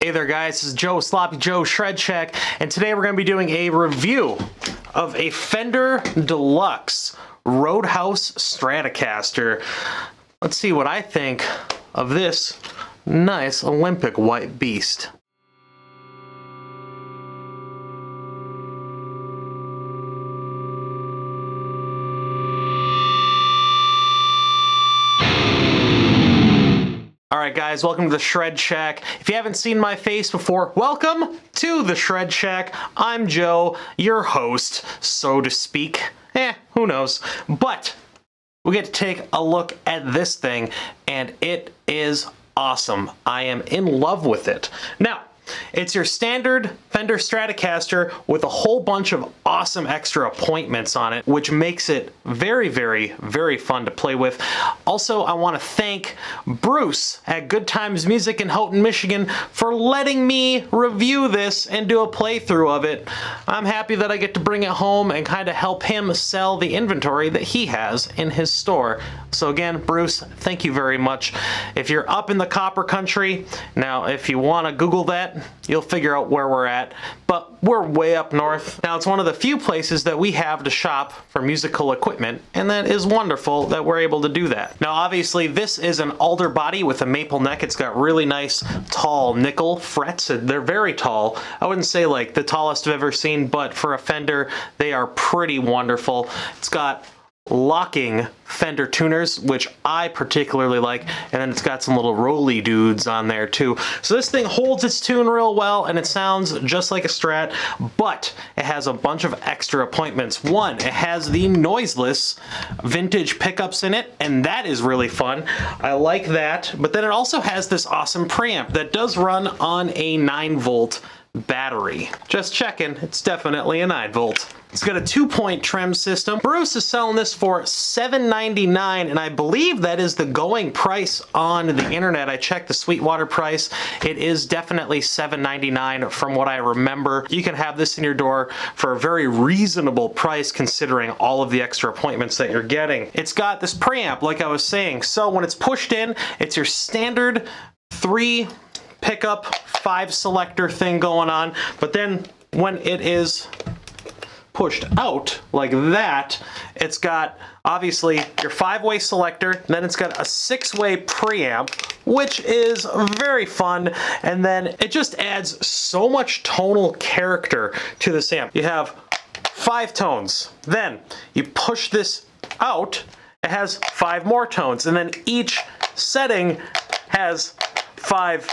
Hey there guys, this is Joe, sloppyjoesshredshack, and today we're going to be doing a review of a Fender Deluxe Roadhouse Stratocaster. Let's see what I think of this nice Olympic white beast. Alright guys, welcome to the Shred Shack. If you haven't seen my face before, welcome to the Shred Shack. I'm Joe, your host, so to speak. Who knows? But we get to take a look at this thing, and it is awesome. I am in love with it. Now, it's your standard Fender Stratocaster with a whole bunch of awesome extra appointments on it, which makes it very, very, very fun to play with. Also, I want to thank Bruce at Good Times Music in Houghton, Michigan for letting me review this and do a playthrough of it. I'm happy that I get to bring it home and kind of help him sell the inventory that he has in his store. So again, Bruce, thank you very much. If you're up in the Copper Country, now if you want to Google that, you'll figure out where we're at, but we're way up north. Now, it's one of the few places that we have to shop for musical equipment, and that is wonderful that we're able to do that. Now, obviously, this is an alder body with a maple neck. It's got really nice, tall nickel frets. They're very tall. I wouldn't say like the tallest I've ever seen, but for a Fender, they are pretty wonderful. It's got locking Fender tuners, which I particularly like, and then it's got some little rolly dudes on there too. So this thing holds its tune real well, and it sounds just like a Strat, but it has a bunch of extra appointments. One, it has the Noiseless vintage pickups in it, and that is really fun. I like that, but then it also has this awesome preamp that does run on a 9-volt battery. Just checking, it's definitely a 9-volt. It's got a 2-point trim system. Bruce is selling this for $7.99, and I believe that is the going price on the internet. I checked the Sweetwater price. It is definitely $7.99 from what I remember. You can have this in your door for a very reasonable price considering all of the extra appointments that you're getting. It's got this preamp, like I was saying. So when it's pushed in, it's your standard 3 pickup, 5 selector thing going on, but then when it is pushed out like that, it's got obviously your 5-way selector, then it's got a 6-way preamp, which is very fun, and then it just adds so much tonal character to this amp. You have 5 tones, then you push this out, it has 5 more tones, and then each setting has 5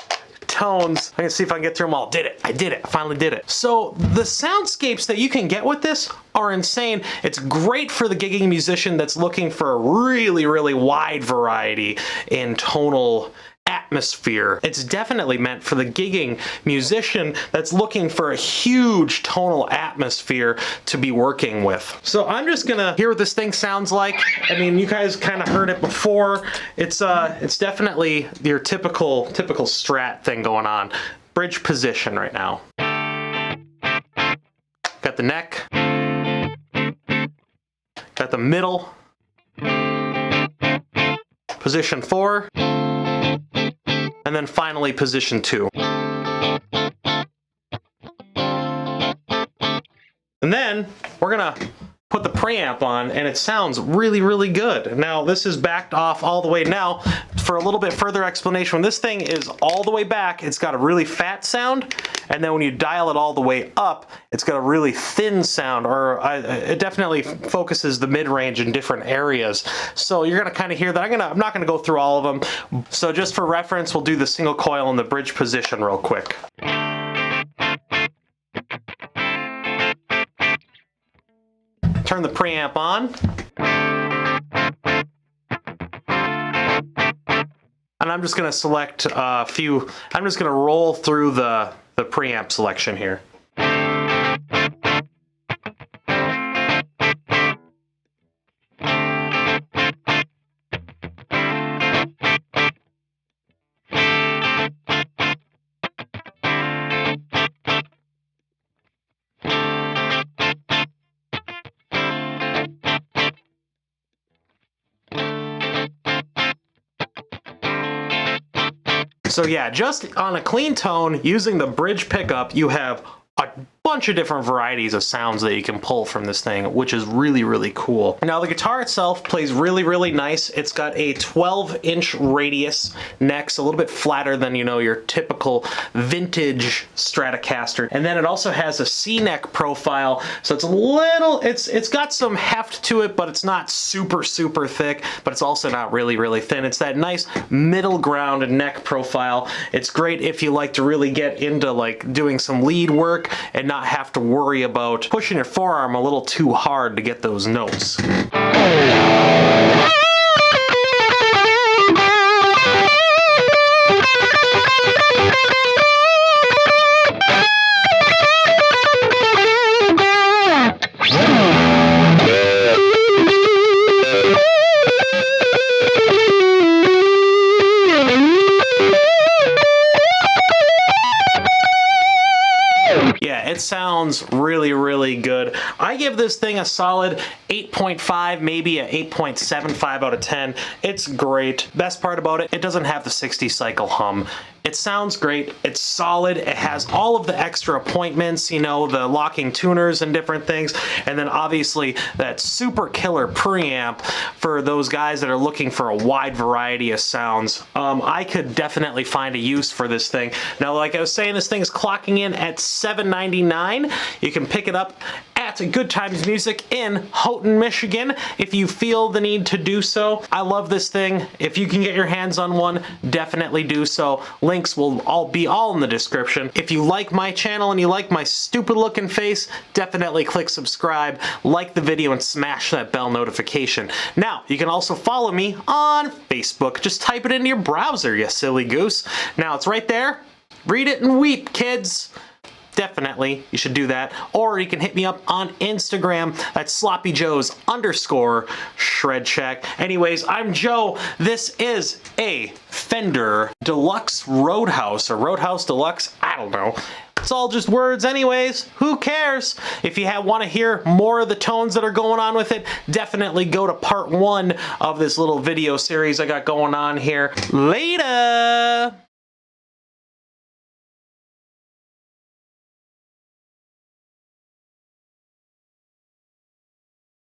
tones. I can see if I can get through them all. Did it. I did it. I finally did it. So the soundscapes that you can get with this are insane. It's great for the gigging musician that's looking for a really, really wide variety in tonal atmosphere. It's definitely meant for the gigging musician that's looking for a huge tonal atmosphere to be working with. So I'm just gonna hear what this thing sounds like. I mean, you guys kind of heard it before. It's definitely your typical Strat thing going on. Bridge position right now. Got the neck. Got the middle. Position 4. And then finally position 2. And then we're gonna put the preamp on, and it sounds really, really good. Now this is backed off all the way. Now for a little bit further explanation, when this thing is all the way back, it's got a really fat sound, and then when you dial it all the way up, it's got a really thin sound, or it definitely focuses the mid-range in different areas. So you're gonna kind of hear that. I'm not gonna go through all of them. So just for reference, we'll do the single coil and the bridge position real quick. Turn the preamp on. And I'm just gonna select a few, I'm just gonna roll through the preamp selection here. So yeah, just on a clean tone, using the bridge pickup, you have a bunch of different varieties of sounds that you can pull from this thing, which is really, really cool. Now the guitar itself plays really, really nice. It's got a 12-inch radius necks, a little bit flatter than, you know, your typical vintage Stratocaster. And then it also has a C-neck profile, so it's a little, it's got some heft to it, but it's not super, super thick, but it's also not really, really thin. It's that nice middle ground neck profile. It's great if you like to really get into like doing some lead work and not have to worry about pushing your forearm a little too hard to get those notes. It sounds really, really good. I give this thing a solid 8.5, maybe a 8.75 out of 10. It's great. Best part about it, it doesn't have the 60 cycle hum. It sounds great. It's solid. It has all of the extra appointments, you know, the locking tuners and different things. And then obviously that super killer preamp for those guys that are looking for a wide variety of sounds. I could definitely find a use for this thing. Now, like I was saying, this thing is clocking in at $7.99. You can pick it up at Good Times Music in Houghton, Michigan, if you feel the need to do so. I love this thing. If you can get your hands on one, definitely do so. Links will all be in the description. If you like my channel and you like my stupid looking face, definitely click subscribe, like the video, and smash that bell notification. Now, you can also follow me on Facebook. Just type it into your browser, you silly goose. Now, it's right there. Read it and weep, kids. Definitely, you should do that. Or you can hit me up on Instagram at sloppyjoesshredshack. Anyways, I'm Joe. This is a Fender Deluxe Roadhouse, or Roadhouse Deluxe, I don't know. It's all just words anyways. Who cares? If you want to hear more of the tones that are going on with it, definitely go to part 1 of this little video series I got going on here. Later!